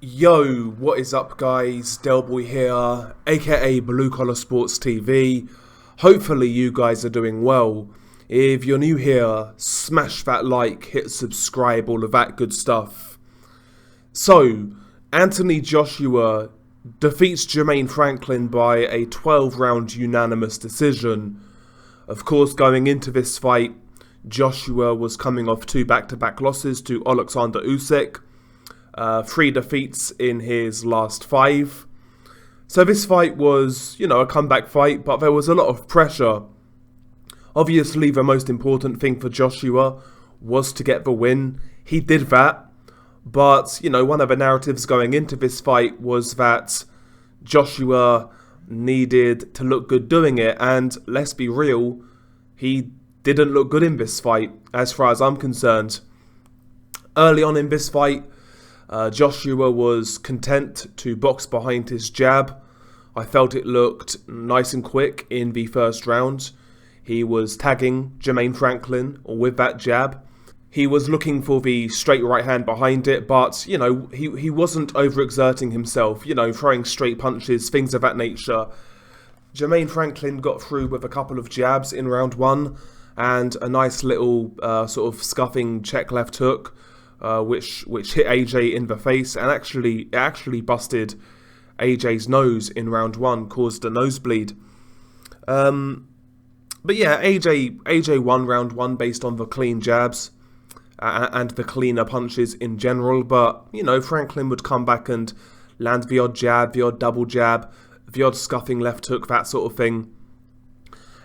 Yo, what is up guys? Delboy here, aka Blue Collar Sports TV. Hopefully you guys are doing well. If you're new here, smash that like, hit subscribe, all of that good stuff. So, Anthony Joshua defeats Jermaine Franklin by a 12-round unanimous decision. Of course, going into this fight, Joshua was coming off 2 back-to-back losses to Alexander Usyk. 3 defeats in his last 5. So this fight was, a comeback fight, but there was a lot of pressure. Obviously, the most important thing for Joshua was to get the win. He did that, but, one of the narratives going into this fight was that Joshua needed to look good doing it, and let's be real, he didn't look good in this fight, as far as I'm concerned. Early on in this fight, Joshua was content to box behind his jab. I felt it looked nice and quick in the first round. He was tagging Jermaine Franklin with that jab. He was looking for the straight right hand behind it, but, he wasn't overexerting himself, throwing straight punches, things of that nature. Jermaine Franklin got through with a couple of jabs in round 1 and a nice little sort of scuffing check left hook. Which hit AJ in the face and actually busted AJ's nose in round 1, caused a nosebleed. But yeah, AJ won round 1 based on the clean jabs and the cleaner punches in general. But Franklin would come back and land the odd jab, the odd double jab, the odd scuffing left hook, that sort of thing.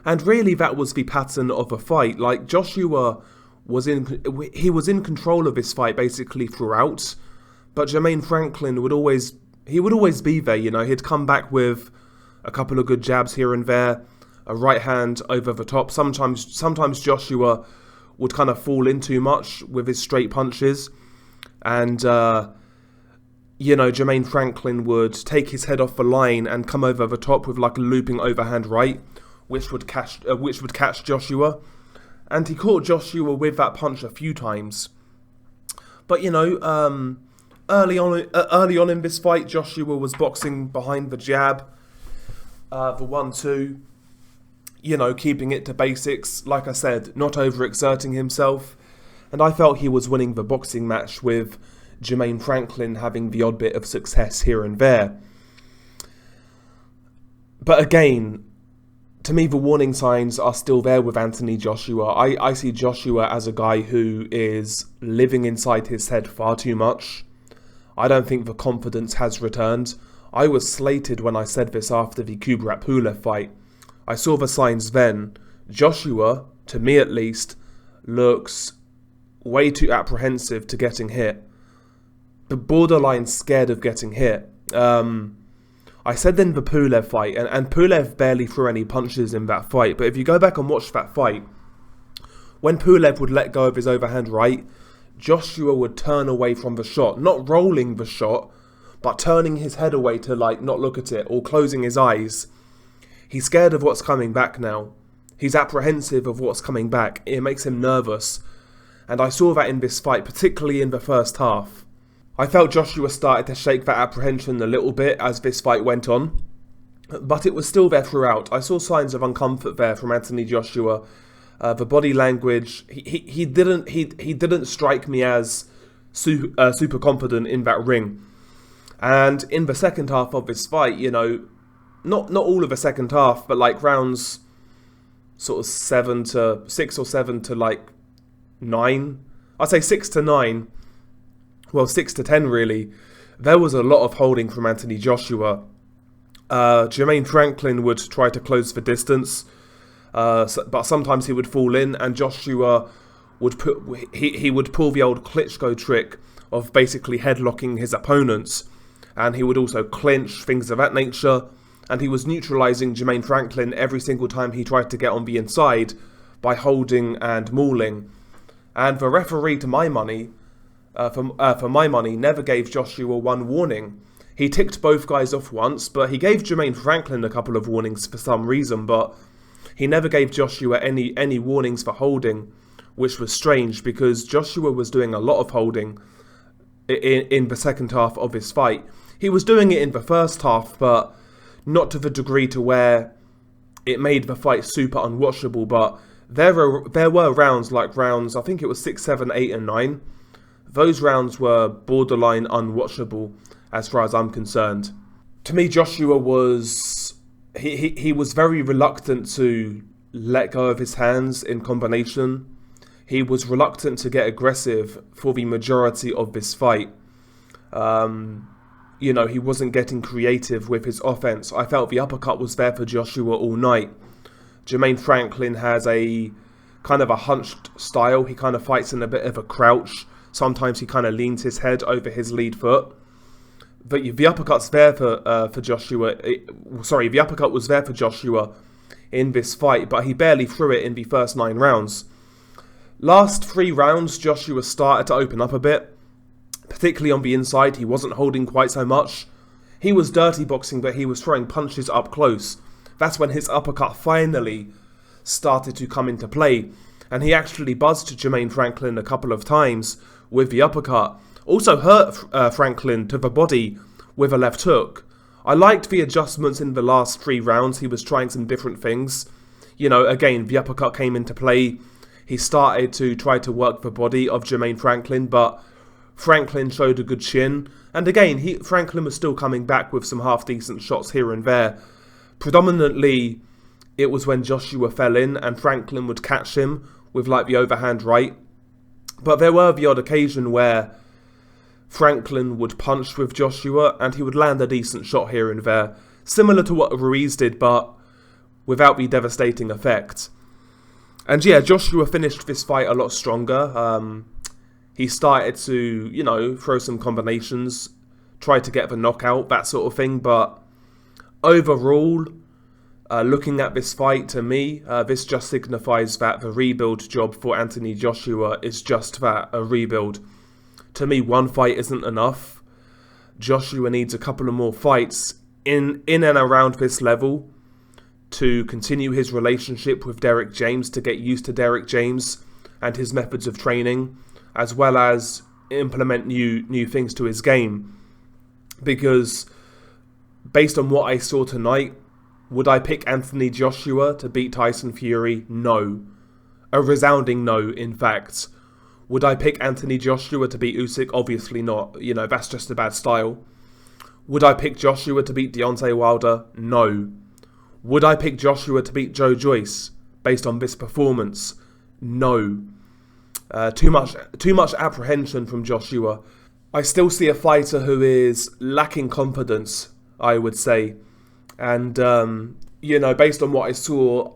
And really, that was the pattern of the fight. Like Joshua was in control of this fight basically throughout, but Jermaine Franklin would always be there. He'd come back with a couple of good jabs here and there, a right hand over the top. Sometimes Joshua would kind of fall in too much with his straight punches, and Jermaine Franklin would take his head off the line and come over the top with like a looping overhand right, which would catch Joshua. And he caught Joshua with that punch a few times. But, early on in this fight, Joshua was boxing behind the jab, the 1-2, keeping it to basics. Like I said, not overexerting himself. And I felt he was winning the boxing match with Jermaine Franklin having the odd bit of success here and there. But again, to me, the warning signs are still there with Anthony Joshua. I see Joshua as a guy who is living inside his head far too much. I don't think the confidence has returned. I was slated when I said this after the Kubrat Pulev fight. I saw the signs then. Joshua, to me at least, looks way too apprehensive to getting hit. But borderline scared of getting hit. I said in the Pulev fight, and Pulev barely threw any punches in that fight, but if you go back and watch that fight, when Pulev would let go of his overhand right, Joshua would turn away from the shot, not rolling the shot, but turning his head away to not look at it, or closing his eyes. He's scared of what's coming back now. He's apprehensive of what's coming back. It makes him nervous, and I saw that in this fight, particularly in the first half. I felt Joshua started to shake that apprehension a little bit as this fight went on, but it was still there throughout. I saw signs of uncomfort there from Anthony Joshua. The body language, he didn't strike me as super confident in that ring. And in the second half of this fight, not all of the second half, but like rounds sort of 6 or 7 to 9. I'd say 6 to 9. Well, 6 to 10 really. There was a lot of holding from Anthony Joshua. Jermaine Franklin would try to close the distance, but sometimes he would fall in, and Joshua would pull the old Klitschko trick of basically headlocking his opponents, and he would also clinch, things of that nature, and he was neutralizing Jermaine Franklin every single time he tried to get on the inside by holding and mauling. And the referee, to my money, for my money, never gave Joshua one warning. He ticked both guys off once, but he gave Jermaine Franklin a couple of warnings for some reason, but he never gave Joshua any warnings for holding, which was strange because Joshua was doing a lot of holding. in the second half of his fight. He was doing it in the first half, but not to the degree to where it made the fight super unwatchable. But there were rounds, I think it was 6, 7, 8 and 9. Those rounds were borderline unwatchable as far as I'm concerned. To me, Joshua was... He was very reluctant to let go of his hands in combination. He was reluctant to get aggressive for the majority of this fight. He wasn't getting creative with his offense. I felt the uppercut was there for Joshua all night. Jermaine Franklin has a kind of a hunched style. He kind of fights in a bit of a crouch. Sometimes he kind of leans his head over his lead foot. But the uppercut's there for Joshua. The uppercut was there for Joshua in this fight, but he barely threw it in the first 9 rounds. Last 3 rounds, Joshua started to open up a bit, particularly on the inside. He wasn't holding quite so much. He was dirty boxing, but he was throwing punches up close. That's when his uppercut finally started to come into play, and he actually buzzed Jermaine Franklin a couple of times with the uppercut. Also hurt Franklin to the body with a left hook. I liked the adjustments in the last 3 rounds. He was trying some different things. Again, the uppercut came into play. He started to try to work the body of Jermaine Franklin, but Franklin showed a good chin. And again, Franklin was still coming back with some half-decent shots here and there. Predominantly, it was when Joshua fell in and Franklin would catch him with the overhand right. But there were the odd occasion where Franklin would punch with Joshua and he would land a decent shot here and there. Similar to what Ruiz did, but without the devastating effect. And yeah, Joshua finished this fight a lot stronger. He started to, throw some combinations, try to get the knockout, that sort of thing. But overall, looking at this fight, to me, this just signifies that the rebuild job for Anthony Joshua is just that, a rebuild. To me, 1 fight isn't enough. Joshua needs a couple of more fights in and around this level to continue his relationship with Derek James, to get used to Derek James and his methods of training, as well as implement new things to his game. Because based on what I saw tonight, would I pick Anthony Joshua to beat Tyson Fury? No. A resounding no, in fact. Would I pick Anthony Joshua to beat Usyk? Obviously not. That's just a bad style. Would I pick Joshua to beat Deontay Wilder? No. Would I pick Joshua to beat Joe Joyce based on this performance? No. Too much apprehension from Joshua. I still see a fighter who is lacking confidence, I would say. And, based on what I saw,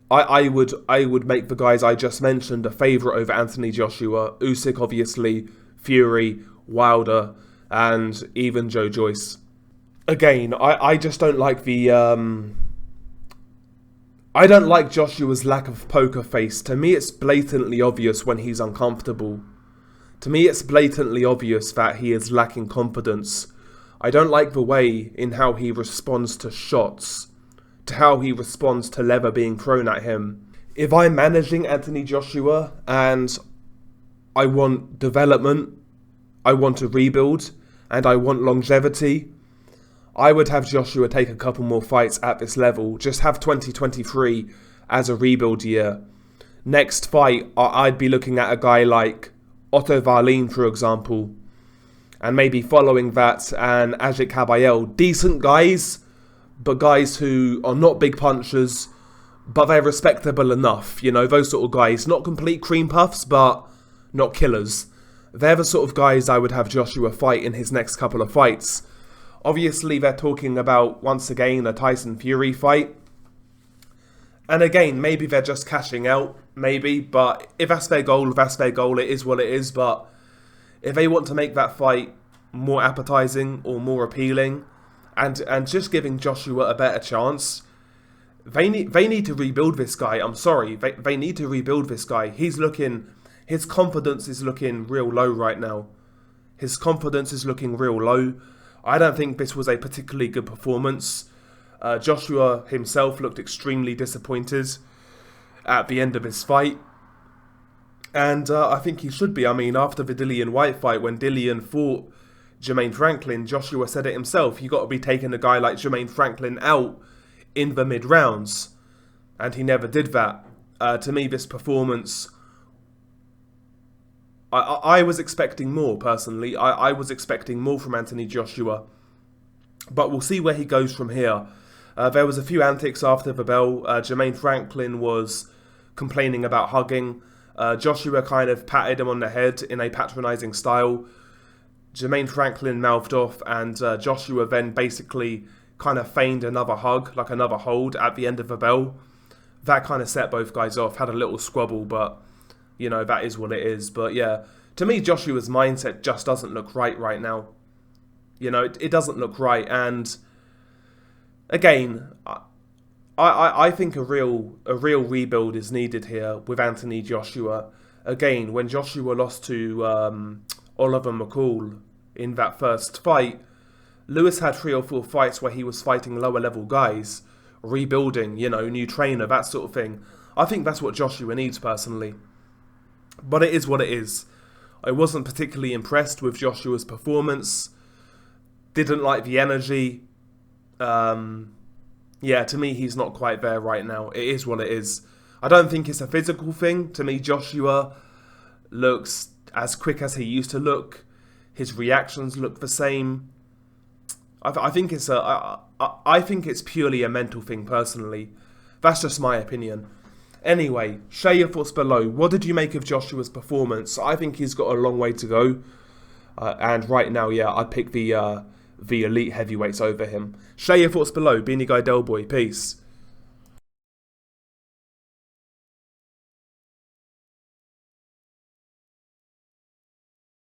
I would make the guys I just mentioned a favourite over Anthony Joshua. Usyk, obviously, Fury, Wilder, and even Joe Joyce. Again, I just don't like the... I don't like Joshua's lack of poker face. To me, it's blatantly obvious when he's uncomfortable. To me, it's blatantly obvious that he is lacking confidence. I don't like the way in how he responds to shots, to how he responds to leather being thrown at him. If I'm managing Anthony Joshua and I want development, I want to rebuild, and I want longevity, I would have Joshua take a couple more fights at this level. Just have 2023 as a rebuild year. Next fight, I'd be looking at a guy like Otto Wallin, for example, and maybe following that and Ajit Kabayel. Decent guys, but guys who are not big punchers, but they're respectable enough. Those sort of guys. Not complete cream puffs, but not killers. They're the sort of guys I would have Joshua fight in his next couple of fights. Obviously, they're talking about, once again, a Tyson Fury fight. And again, maybe they're just cashing out, maybe. But if that's their goal, it is what it is. But if they want to make that fight more appetizing or more appealing, and just giving Joshua a better chance, they need to rebuild this guy. I'm sorry, they need to rebuild this guy. His confidence is looking real low right now. His confidence is looking real low. I don't think this was a particularly good performance. Joshua himself looked extremely disappointed at the end of his fight. And I think he should be. I mean, after the Dillian White fight, when Dillian fought Jermaine Franklin, Joshua said it himself. You got to be taking a guy like Jermaine Franklin out in the mid rounds, and he never did that. To me, this performance, I was expecting more personally. I was expecting more from Anthony Joshua, but we'll see where he goes from here. There was a few antics after the bell. Jermaine Franklin was complaining about hugging. Joshua kind of patted him on the head in a patronising style. Jermaine Franklin mouthed off, and Joshua then basically kind of feigned another hug, like another hold at the end of the bell. That kind of set both guys off, had a little squabble, but, you know, that is what it is. But yeah, to me, Joshua's mindset just doesn't look right now. You know, it doesn't look right, and again, I think a real rebuild is needed here with Anthony Joshua. Again, when Joshua lost to Oliver McCall in that first fight, Lewis had 3 or 4 fights where he was fighting lower level guys, rebuilding, you know, new trainer, that sort of thing. I think that's what Joshua needs personally. But it is what it is. I wasn't particularly impressed with Joshua's performance. Didn't like the energy. Yeah, to me, he's not quite there right now. It is what it is. I don't think it's a physical thing. To me, Joshua looks as quick as he used to look. His reactions look the same. I think it's purely a mental thing, personally. That's just my opinion. Anyway, share your thoughts below. What did you make of Joshua's performance? I think he's got a long way to go. And right now, yeah, I'd pick the elite heavyweights over him. Share your thoughts below. Beanie Guy Delboy. Peace.